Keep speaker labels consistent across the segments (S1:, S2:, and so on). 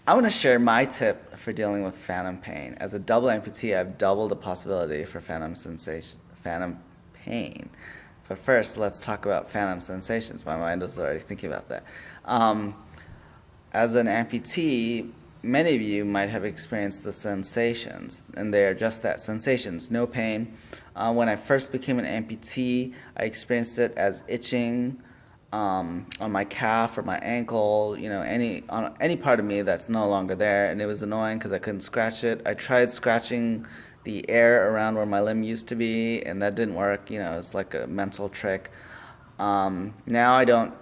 S1: I want to share my tip for dealing with phantom pain. As a double amputee, I've doubled the possibility for phantom pain. But first, let's talk about phantom sensations. My mind was already thinking about that. Um, as an amputee, many of you might have experienced the sensations, and they are just that, sensations, no pain. When I first became an amputee, I experienced it as itching, on my calf or my ankle, on any part of me that's no longer there, and it was annoying because I couldn't scratch it. I tried scratching the air around where my limb used to be, and that didn't work. It's like a mental trick. Now I don't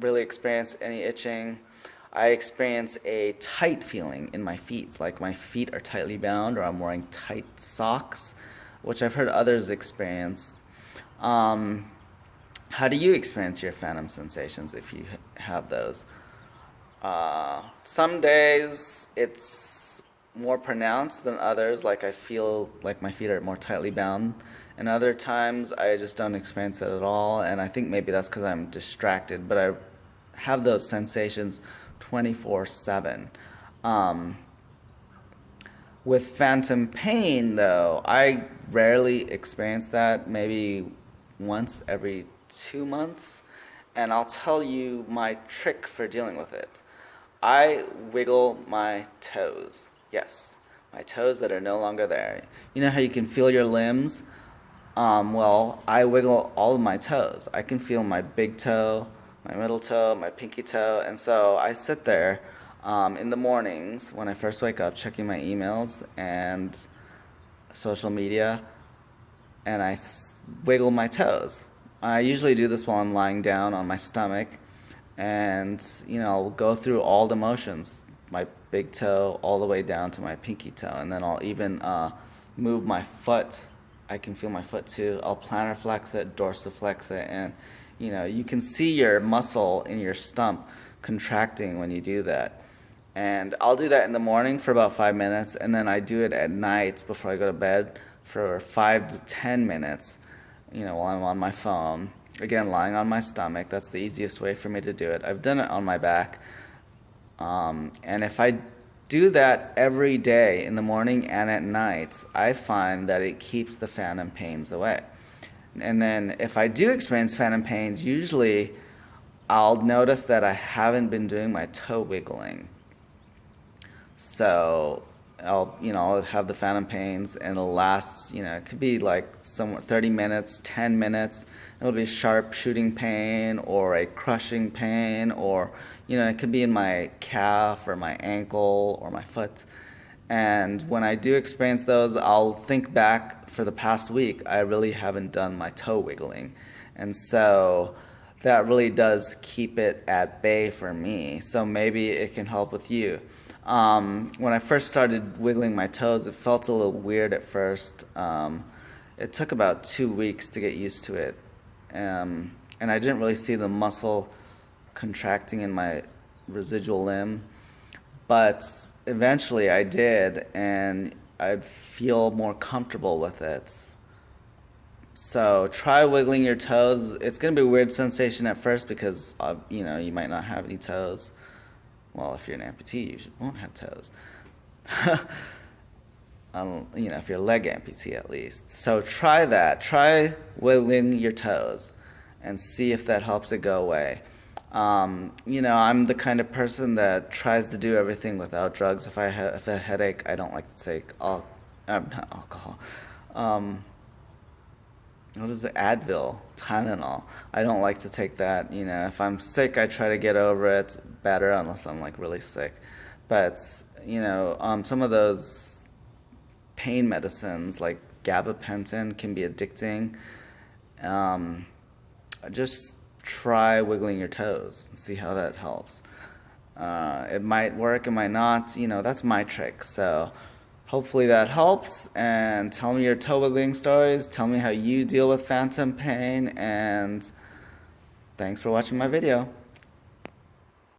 S1: really experience any itching. I experience a tight feeling in my feet, like my feet are tightly bound, or I'm wearing tight socks, which I've heard others experience. How do you experience your phantom sensations if you have those? Some days it's more pronounced than others, like I feel like my feet are more tightly bound, and other times I just don't experience it at all, and I think maybe that's because I'm distracted, but I have those sensations 24/7. With phantom pain, though, I rarely experience that, maybe once every 2 months, and I'll tell you my trick for dealing with it. I wiggle my toes. Yes, my toes that are no longer there. You know how you can feel your limbs? Well, I wiggle all of my toes. I can feel my big toe, my middle toe, my pinky toe, and so I sit there in the mornings when I first wake up, checking my emails and social media, and I wiggle my toes. I usually do this while I'm lying down on my stomach, and I'll go through all the motions, my big toe all the way down to my pinky toe, and then I'll even move my foot. I can feel my foot too. I'll plantar flex it, dorsiflex it, and you can see your muscle in your stump contracting when you do that. And I'll do that in the morning for about 5 minutes, and then I do it at night before I go to bed for 5 to 10 minutes. While I'm on my phone, again, lying on my stomach. That's the easiest way for me to do it. I've done it on my back. And if I do that every day in the morning and at night, I find that it keeps the phantom pains away. And then if I do experience phantom pains, usually I'll notice that I haven't been doing my toe wiggling. So I'll have the phantom pains, and it'll last, it could be like somewhere 30 minutes, 10 minutes. It'll be sharp shooting pain or a crushing pain, or, it could be in my calf or my ankle or my foot. And when I do experience those, I'll think back for the past week, I really haven't done my toe wiggling. And so that really does keep it at bay for me. So maybe it can help with you. When I first started wiggling my toes, it felt a little weird at first. It took about 2 weeks to get used to it. And I didn't really see the muscle contracting in my residual limb. But eventually I did, and I'd feel more comfortable with it. So try wiggling your toes. It's going to be a weird sensation at first because, you might not have any toes. Well, if you're an amputee, you won't have toes. If you're a leg amputee at least. So try that. Try wiggling your toes and see if that helps it go away. I'm the kind of person that tries to do everything without drugs. If I have a headache, I don't like to take not alcohol. What is it? Advil, Tylenol. I don't like to take that. If I'm sick, I try to get over it better, unless I'm like really sick. But some of those pain medicines like gabapentin can be addicting. Just try wiggling your toes and see how that helps. It might work, it might not. That's my trick. So hopefully that helps, and tell me your toe wiggling stories. Tell me how you deal with phantom pain, and thanks for watching my video.